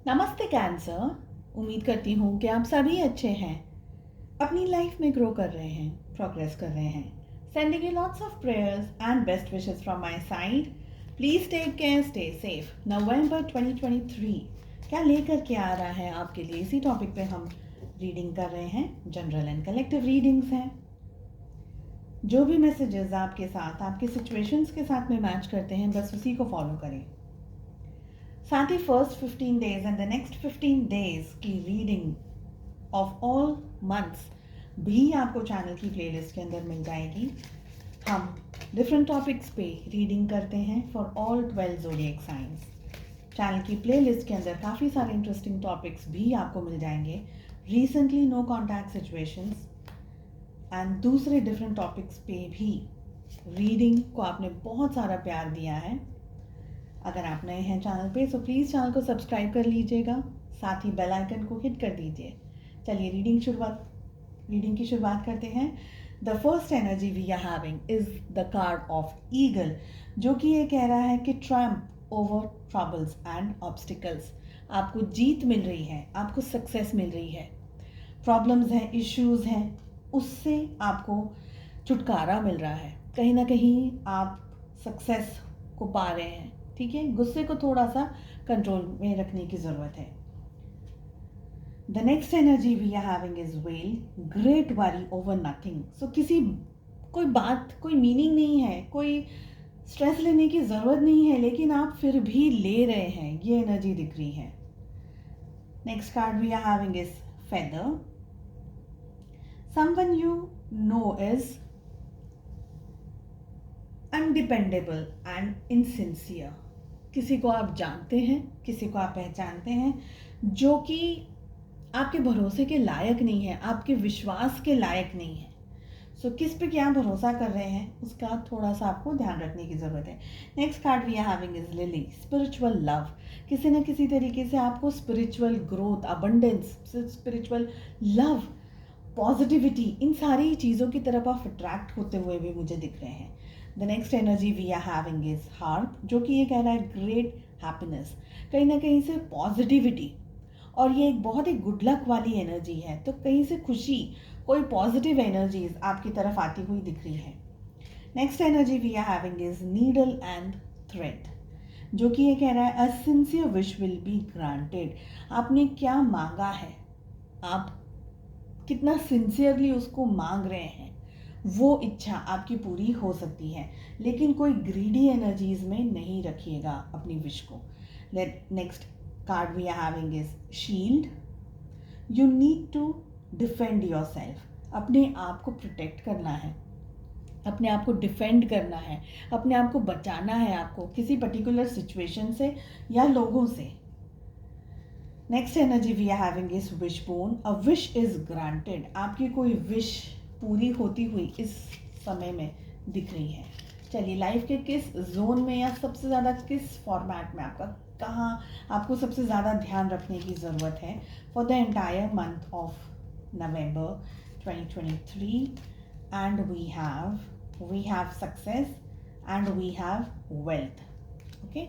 नमस्ते कैंसर। उम्मीद करती हूँ कि आप सभी अच्छे हैं, अपनी लाइफ में ग्रो कर रहे हैं, प्रोग्रेस कर रहे हैं। Sending you lots of prayers and best wishes from my side. Please take care, stay safe. नवंबर 2023 क्या लेकर के आ रहा है आपके लिए, इसी टॉपिक पे हम रीडिंग कर रहे हैं। जनरल एंड कलेक्टिव रीडिंग्स हैं। जो भी मैसेजेस आपके साथ, आपके सिचुएशंस के साथ में मैच करते हैं, बस उसी को फॉलो करें। साथ ही first 15 days and the next 15 days की रीडिंग ऑफ ऑल मंथ्स भी आपको चैनल की प्लेलिस्ट के अंदर मिल जाएगी। हम डिफरेंट टॉपिक्स पे रीडिंग करते हैं for all 12 zodiac science. Channel की प्लेलिस्ट के अंदर काफ़ी सारे इंटरेस्टिंग टॉपिक्स भी आपको मिल जाएंगे। Recently no contact situations and दूसरे डिफरेंट टॉपिक्स पे भी रीडिंग को आपने बहुत सारा प्यार दिया है। अगर आप नए हैं चैनल पे तो प्लीज़ चैनल को सब्सक्राइब कर लीजिएगा, साथ ही बेल आइकन को हिट कर दीजिए। चलिए रीडिंग की शुरुआत करते हैं। The first energy we are having is the card of eagle, जो कि ये कह रहा है कि trump over troubles and obstacles. आपको जीत मिल रही है, आपको सक्सेस मिल रही है। प्रॉब्लम्स हैं, इश्यूज हैं, उससे आपको छुटकारा मिल रहा है। कहीं ना कहीं आप सक्सेस को पा रहे हैं। ठीक है, गुस्से को थोड़ा सा कंट्रोल में रखने की ज़रूरत है। The next energy we are having is well, great worry over nothing. So कोई बात, कोई मीनिंग नहीं है, कोई स्ट्रेस लेने की ज़रूरत नहीं है, लेकिन आप फिर भी ले रहे हैं, ये एनर्जी दिख रही है। Next card we are having is feather. Someone you know is undependable and insincere. किसी को आप जानते हैं, किसी को आप पहचानते हैं, जो कि आपके भरोसे के लायक नहीं है, आपके विश्वास के लायक नहीं है। सो किस पे क्या भरोसा कर रहे हैं, उसका थोड़ा सा आपको ध्यान रखने की ज़रूरत है। Next card we are having is lily, spiritual love. किसी न किसी तरीके से आपको spiritual growth, abundance, spiritual love, positivity, इन सारी चीज़ों की तरफ आप अट्रैक्ट होते हुए भी मुझे दिख रहे हैं। The next energy we are having is harp, जो कि ये कह रहा है ग्रेट हैप्पीनेस, कहीं ना कहीं से पॉजिटिविटी, और ये एक बहुत ही गुड लक वाली एनर्जी है। तो कहीं से खुशी, कोई पॉजिटिव एनर्जीज आपकी तरफ आती हुई दिख रही है। Next energy we are having is needle and thread, जो कि ये कह रहा है a sincere wish will be granted. आपने क्या मांगा है, आप कितना सिंसियरली उसको मांग रहे हैं, वो इच्छा आपकी पूरी हो सकती है। लेकिन कोई ग्रीडी एनर्जीज में नहीं रखिएगा अपनी विश को। Next card we are having is shield. You need to defend yourself. अपने आप को प्रोटेक्ट करना है, अपने आप को डिफेंड करना है, अपने आप को बचाना है, आपको किसी पर्टिकुलर सिचुएशन से या लोगों से। Next energy we are having is wishbone, a wish is granted. आपकी कोई विश पूरी होती हुई इस समय में दिख रही है। चलिए, लाइफ के किस जोन में या सबसे ज़्यादा किस फॉर्मेट में आपका, कहाँ आपको सबसे ज़्यादा ध्यान रखने की ज़रूरत है for the entire month of November 2023। And we have success and we have wealth. Okay,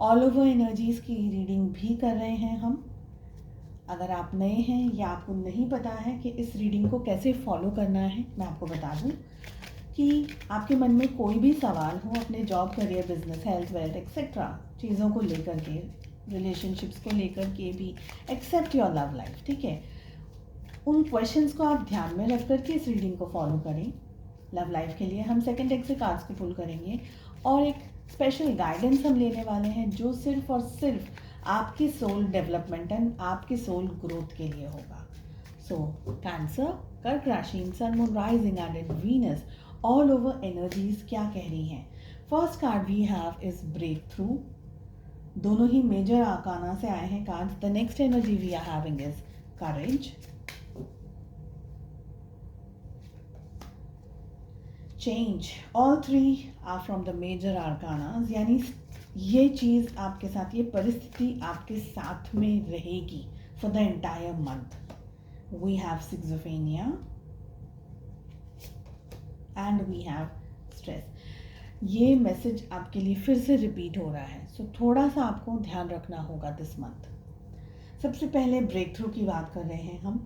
all over energies की रीडिंग भी कर रहे हैं हम। अगर आप नए हैं या आपको नहीं पता है कि इस रीडिंग को कैसे फॉलो करना है, मैं आपको बता दूं कि आपके मन में कोई भी सवाल हो अपने job, career, business, health, wealth etcetera चीज़ों को लेकर के, रिलेशनशिप्स को लेकर के भी, एक्सेप्ट योर लव लाइफ, ठीक है, उन क्वेश्चंस को आप ध्यान में रख करके इस रीडिंग को फॉलो करें। लव लाइफ के लिए हम सेकंड डेक से कार्ड्स को पुल करेंगे और एक स्पेशल गाइडेंस हम लेने वाले हैं, जो सिर्फ और सिर्फ आपकी सोल डेवलपमेंट एंड आपकी सोल ग्रोथ के लिए होगा। सो कैंसर, कर्क राशि, sun, moon, rising and Venus, all over energies क्या कह रही हैं। First card we have is breakthrough. दोनों ही मेजर आर्काना से आए हैं cards. The next energy we are having is courage, change. All three are from the major arcanas, यानी ये चीज़ आपके साथ, ये परिस्थिति आपके साथ में रहेगी for the entire month. We have schizophrenia and we have stress. ये मैसेज आपके लिए फिर से रिपीट हो रहा है। सो थोड़ा सा आपको ध्यान रखना होगा दिस मंथ। सबसे पहले ब्रेक थ्रू की बात कर रहे हैं हम।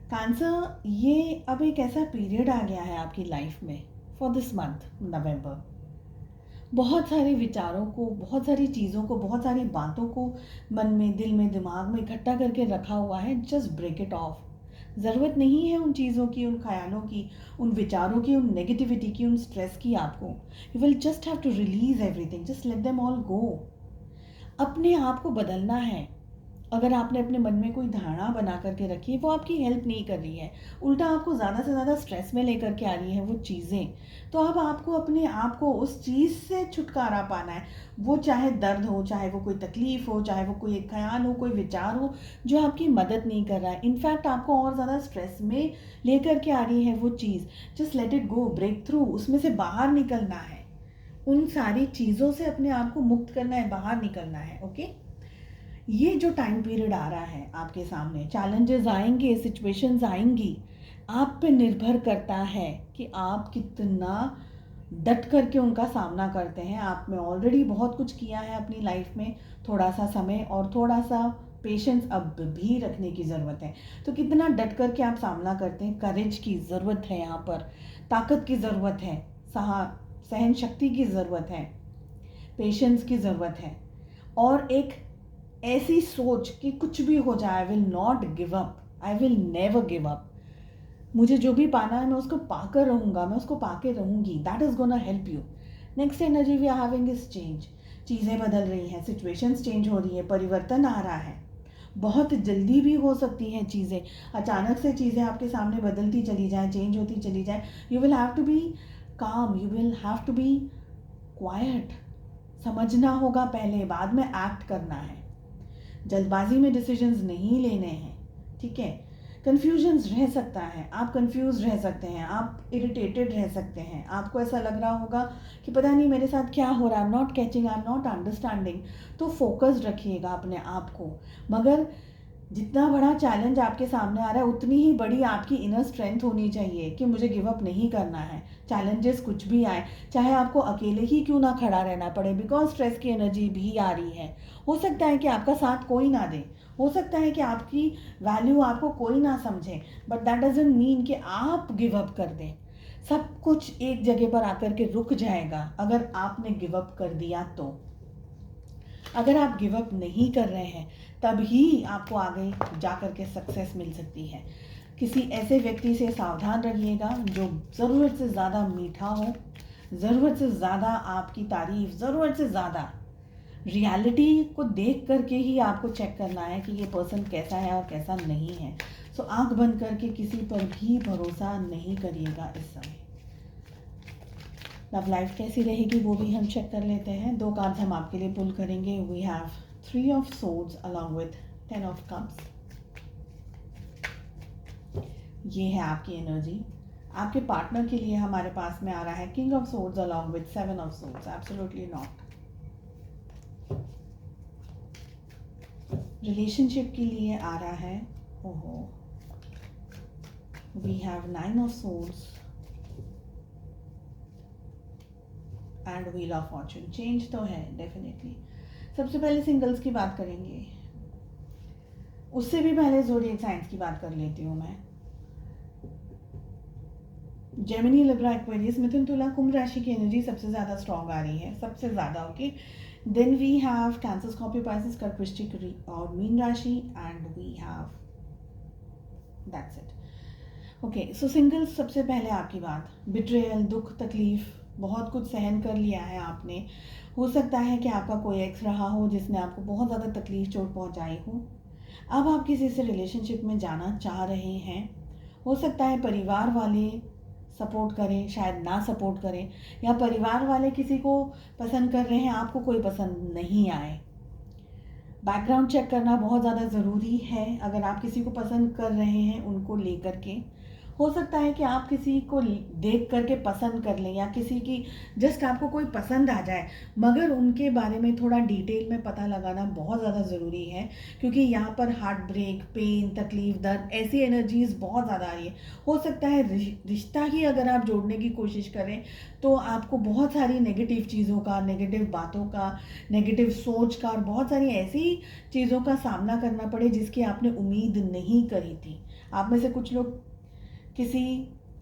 कैंसर, ये अब एक ऐसा पीरियड आ गया है आपकी लाइफ में फॉर दिस मंथ नवंबर। बहुत सारे विचारों को, बहुत सारी चीज़ों को, बहुत सारी बातों को मन में, दिल में, दिमाग में इकट्ठा करके रखा हुआ है। Just break it off. ज़रूरत नहीं है उन चीज़ों की, उन ख्यालों की, उन विचारों की, उन नेगेटिविटी की, उन स्ट्रेस की आपको। You will just have to release everything, just let them all go. अपने आप को बदलना है। अगर आपने अपने मन में कोई धारणा बना करके रखी है, वो आपकी हेल्प नहीं कर रही है, उल्टा आपको ज़्यादा से ज़्यादा स्ट्रेस में लेकर के आ रही है वो चीज़ें, तो अब आपको अपने आप को उस चीज़ से छुटकारा पाना है। वो चाहे दर्द हो, चाहे वो कोई तकलीफ़ हो, चाहे वो कोई एक ख्याल हो, कोई विचार हो जो आपकी मदद नहीं कर रहा है, इनफैक्ट आपको और ज़्यादा स्ट्रेस में लेकर के आ रही है वो चीज़। Just let it go, break through, उसमें से बाहर निकलना है। उन सारी चीज़ों से अपने आप को मुक्त करना है, बाहर निकलना है। ओके, ये जो टाइम पीरियड आ रहा है आपके सामने, चैलेंजेस आएंगे, सिचुएशंस आएंगी, आप पे निर्भर करता है कि आप कितना डट करके उनका सामना करते हैं। आप में ऑलरेडी बहुत कुछ किया है अपनी लाइफ में, थोड़ा सा समय और थोड़ा सा पेशेंस अब भी रखने की ज़रूरत है। तो कितना डट करके आप सामना करते हैं। करेज की ज़रूरत है यहाँ पर, ताकत की ज़रूरत है, सहन शक्ति की ज़रूरत है, पेशेंस की ज़रूरत है, और एक ऐसी सोच कि कुछ भी हो जाए, I will not give up, I will never give up. मुझे जो भी पाना है मैं उसको पाकर रहूँगा, मैं उसको पाके रहूँगी। That is gonna help you. Next energy we are having is change. चीज़ें बदल रही हैं, सिचुएशंस चेंज हो रही है, परिवर्तन आ रहा है। बहुत जल्दी भी हो सकती हैं चीज़ें, अचानक से चीज़ें आपके सामने बदलती चली जाएँ, चेंज होती चली जाए। You will have to be calm, you will have to be quiet. समझना होगा पहले, बाद में एक्ट करना है। जल्दबाजी में डिसीजंस नहीं लेने हैं, ठीक है। कन्फ्यूजन्स रह सकता है, आप कंफ्यूज रह सकते हैं, आप इरिटेटेड रह सकते हैं, आपको ऐसा लग रहा होगा कि पता नहीं मेरे साथ क्या हो रहा है, I am not catching, I am not understanding. तो फोकस्ड रखिएगा अपने आप को। मगर जितना बड़ा चैलेंज आपके सामने आ रहा है, उतनी ही बड़ी आपकी इनर स्ट्रेंथ होनी चाहिए कि मुझे गिव अप नहीं करना है। चैलेंजेस कुछ भी आए, चाहे आपको अकेले ही क्यों ना खड़ा रहना पड़े, बिकॉज स्ट्रेस की एनर्जी भी आ रही है। हो सकता है कि आपका साथ कोई ना दे, हो सकता है कि आपकी वैल्यू आपको कोई ना समझे, बट दैट डजंट मीन कि आप गिव अप कर दें। सब कुछ एक जगह पर आकर के रुक जाएगा अगर आपने गिव अप कर दिया तो। अगर आप गिव अप नहीं कर रहे हैं, तब ही आपको आगे जा कर के सक्सेस मिल सकती है। किसी ऐसे व्यक्ति से सावधान रहिएगा जो ज़रूरत से ज़्यादा मीठा हो, ज़रूरत से ज़्यादा आपकी तारीफ, ज़रूरत से ज़्यादा। रियलिटी को देख करके ही आपको चेक करना है कि ये पर्सन कैसा है और कैसा नहीं है। सो आंख बंद करके किसी पर भी भरोसा नहीं करिएगा इस समय। लव लाइफ कैसी रहेगी वो भी हम चेक कर लेते हैं। 2 कार्ड्स हम आपके लिए पुल करेंगे। We have 3 of swords along with 10 of cups. ये है आपकी एनर्जी। आपके पार्टनर के लिए हमारे पास में आ रहा है king of swords along with 7 of swords. Absolutely not. Relationship के लिए आ रहा है, ओहो, we have 9 of swords and wheel of fortune. Change तो है डेफिनेटली। सबसे पहले सिंगल्स की बात करेंगे, उससे भी पहले ज़ोडिएक साइंस की बात कर लेती हूँ मैं। जेमिनी, लिब्रा, एक्वेरियस, मिथुन, तुला, कुंभ राशि की एनर्जी सबसे ज़्यादा स्ट्रॉन्ग आ रही है, सबसे ज़्यादा। Okay, then we have Cancer, Scorpio, Pisces, कर्क, वृश्चिक और मीन राशि, and we have that's it. Okay, so singles, सबसे पहले आपकी बात, बिट्रेयल, दुख, तकलीफ, बहुत कुछ सहन कर लिया है आपने। हो सकता है कि आपका कोई एक्स रहा हो जिसने आपको बहुत ज़्यादा तकलीफ, चोट पहुंचाई हो। अब आप किसी से रिलेशनशिप में जाना चाह रहे हैं। हो सकता है परिवार वाले सपोर्ट करें, शायद ना सपोर्ट करें, या परिवार वाले किसी को पसंद कर रहे हैं, आपको कोई पसंद नहीं आए। बैकग्राउंड चेक करना बहुत ज़्यादा ज़रूरी है अगर आप किसी को पसंद कर रहे हैं उनको लेकर के। हो सकता है कि आप किसी को देख करके पसंद कर लें या किसी की जस्ट आपको कोई पसंद आ जाए, मगर उनके बारे में थोड़ा डिटेल में पता लगाना बहुत ज़्यादा ज़रूरी है, क्योंकि यहाँ पर हार्ट ब्रेक, पेन, तकलीफ, दर्द, ऐसी एनर्जीज़ बहुत ज़्यादा आ रही है। हो सकता है रिश्ता ही अगर आप जोड़ने की कोशिश करें तो आपको बहुत सारी नेगेटिव चीज़ों का, नेगेटिव बातों का, नेगेटिव सोच का और बहुत सारी ऐसी चीज़ों का सामना करना पड़े जिसकी आपने उम्मीद नहीं करी थी। आप में से कुछ लोग किसी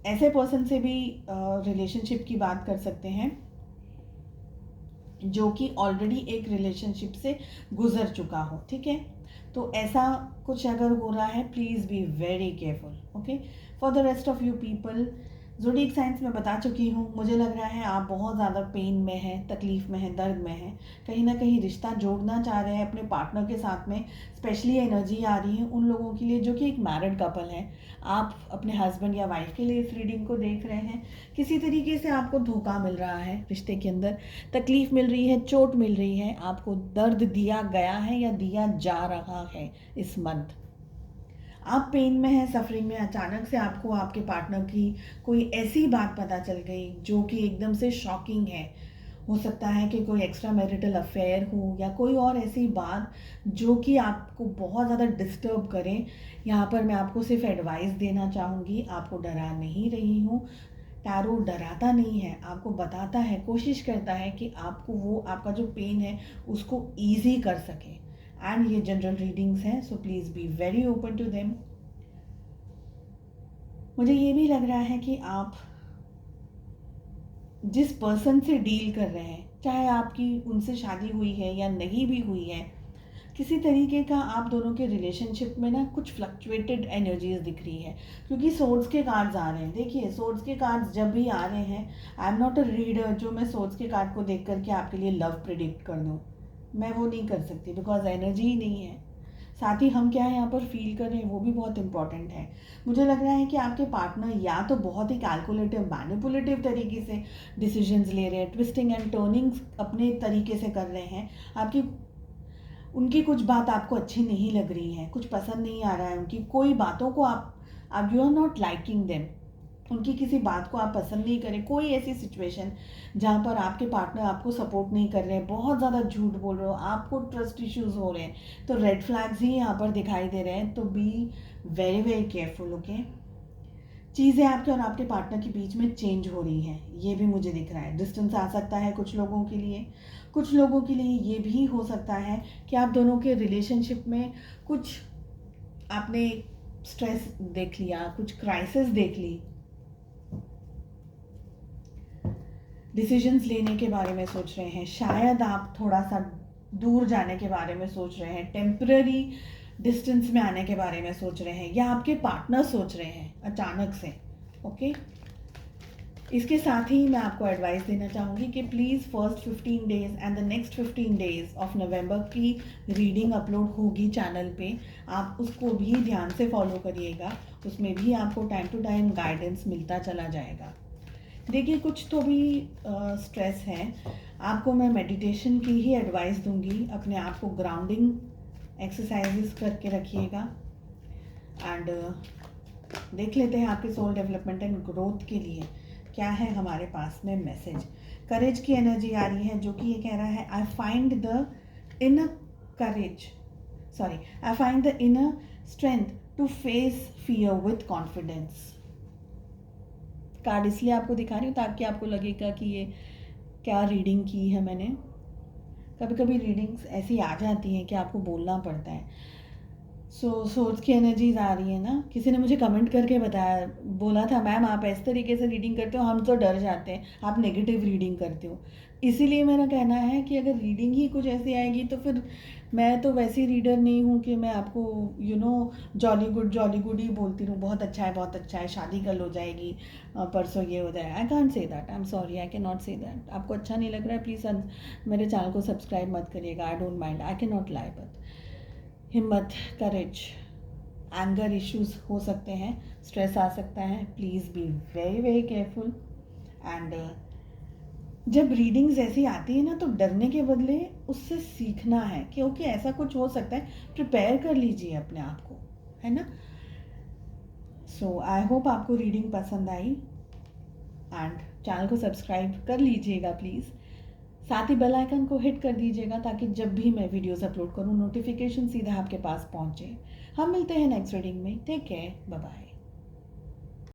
ऐसे पर्सन से भी रिलेशनशिप की बात कर सकते हैं जो कि ऑलरेडी एक रिलेशनशिप से गुजर चुका हो, ठीक है। तो ऐसा कुछ अगर हो रहा है, please be very careful, okay. For the rest of you people, zodiac science में बता चुकी हूँ। मुझे लग रहा है आप बहुत ज़्यादा पेन में हैं, तकलीफ़ में हैं, दर्द में हैं, कहीं ना कहीं रिश्ता जोड़ना चाह रहे हैं अपने पार्टनर के साथ में। स्पेशली एनर्जी आ रही है उन लोगों के लिए जो कि एक मैरिड कपल है। आप अपने हस्बैंड या वाइफ के लिए इस रीडिंग को देख रहे हैं। किसी तरीके से आपको धोखा मिल रहा है, रिश्ते के अंदर तकलीफ़ मिल रही है, चोट मिल रही है, आपको दर्द दिया गया है या दिया जा रहा है इस मंथ। आप पेन में हैं, सफरिंग में, अचानक से आपको आपके पार्टनर की कोई ऐसी बात पता चल गई जो कि एकदम से शॉकिंग है। हो सकता है कि कोई एक्स्ट्रा मैरिटल अफेयर हो या कोई और ऐसी बात जो कि आपको बहुत ज़्यादा डिस्टर्ब करें। यहाँ पर मैं आपको सिर्फ एडवाइस देना चाहूँगी, आपको डरा नहीं रही हूँ। टैरो डराता नहीं है, आपको बताता है, कोशिश करता है कि आपको वो आपका जो पेन है उसको ईजी कर सके। एंड ये जनरल रीडिंग्स हैं, so please be very open to them. मुझे ये भी लग रहा है कि आप जिस पर्सन से डील कर रहे हैं, चाहे आपकी उनसे शादी हुई है या नहीं भी हुई है, किसी तरीके का आप दोनों के रिलेशनशिप में ना कुछ फ्लक्चुएटेड एनर्जीज दिख रही है, क्योंकि सोर्ड्स के कार्ड्स आ रहे हैं। देखिए, सोर्ड्स के कार्ड्स जब भी आ रहे हैं, I am not a reader जो मैं सोर्ड्स के कार्ड को देख करके आपके लिए लव प्रिडिक्ट कर दूँ। मैं वो नहीं कर सकती, बिकॉज एनर्जी ही नहीं है। साथ ही हम क्या है यहाँ पर फील कर रहे हैं वो भी बहुत इंपॉर्टेंट है। मुझे लग रहा है कि आपके पार्टनर या तो बहुत ही कैलकुलेटिव, मैनिपुलेटिव तरीके से डिसीजंस ले रहे हैं, ट्विस्टिंग एंड टर्निंग्स अपने तरीके से कर रहे हैं। आपकी उनकी कुछ बात आपको अच्छी नहीं लग रही है, कुछ पसंद नहीं आ रहा है, उनकी कोई बातों को आप you are not liking them, उनकी किसी बात को आप पसंद नहीं करें। कोई ऐसी सिचुएशन जहाँ पर आपके पार्टनर आपको सपोर्ट नहीं कर रहे हैं, बहुत ज़्यादा झूठ बोल रहे हो, आपको ट्रस्ट इश्यूज हो रहे हैं, तो रेड फ्लैग्स ही यहाँ पर दिखाई दे रहे हैं। तो be very very careful, okay. चीज़ें आपके और आपके पार्टनर के बीच में चेंज हो रही हैं, ये भी मुझे दिख रहा है। डिस्टेंस आ सकता है कुछ लोगों के लिए। कुछ लोगों के लिए ये भी हो सकता है कि आप दोनों के रिलेशनशिप में कुछ आपने स्ट्रेस देख लिया, कुछ क्राइसिस देख ली, डिसीजंस लेने के बारे में सोच रहे हैं, शायद आप थोड़ा सा दूर जाने के बारे में सोच रहे हैं, टेम्पररी डिस्टेंस में आने के बारे में सोच रहे हैं, या आपके पार्टनर सोच रहे हैं अचानक से, ओके। इसके साथ ही मैं आपको एडवाइस देना चाहूँगी कि please first 15 days and the next 15 days of November की रीडिंग अपलोड होगी चैनल पे, आप उसको भी ध्यान से फॉलो करिएगा। उसमें भी आपको टाइम टू टाइम गाइडेंस मिलता चला जाएगा। देखिए, कुछ तो भी स्ट्रेस है, आपको मैं मेडिटेशन की ही एडवाइस दूंगी। अपने आप को ग्राउंडिंग एक्सरसाइजेस करके रखिएगा। एंड देख लेते हैं आपके सोल डेवलपमेंट एंड ग्रोथ के लिए क्या है हमारे पास में मैसेज। करेज की एनर्जी आ रही है जो कि ये कह रहा है, I find the inner courage, sorry, I find the inner strength to face fear with confidence. Card इसलिए आपको दिखा रही हूँ ताकि आपको लगेगा कि ये क्या रीडिंग की है मैंने। कभी कभी रीडिंग्स ऐसी आ जाती हैं कि आपको बोलना पड़ता है। सोर्स की एनर्जीज आ रही है ना। किसी ने मुझे कमेंट करके बताया, बोला था, मैम आप इस तरीके से रीडिंग करते हो, हम तो डर जाते हैं, आप नेगेटिव रीडिंग करते हो। इसीलिए मेरा कहना है कि अगर रीडिंग ही कुछ ऐसी आएगी तो फिर मैं तो वैसी रीडर नहीं हूँ कि मैं आपको जॉली गुड ही बोलती रहूँ, बहुत अच्छा है, बहुत अच्छा है, शादी कल हो जाएगी, परसों ये हो जाएगा। I can't say that, I am sorry, I can not say that. आपको अच्छा नहीं लग रहा है, प्लीज़ मेरे चैनल को सब्सक्राइब मत करिएगा, I don't mind, I can not lie. But हिम्मत, करेज, एंगर इश्यूज हो सकते हैं, स्ट्रेस आ सकता है, please be very very careful. And जब रीडिंग्स ऐसी आती है ना, तो डरने के बदले उससे सीखना है कि ओके ऐसा कुछ हो सकता है, प्रिपेयर कर लीजिए अपने आप को, है ना। सो आई होप आपको रीडिंग पसंद आई एंड चैनल को सब्सक्राइब कर लीजिएगा प्लीज़। साथ ही बेल आइकन को हिट कर दीजिएगा ताकि जब भी मैं वीडियोस अपलोड करूँ नोटिफिकेशन सीधा आपके पास पहुँचे। हम मिलते हैं नेक्स्ट रीडिंग में। Take care, bye bye.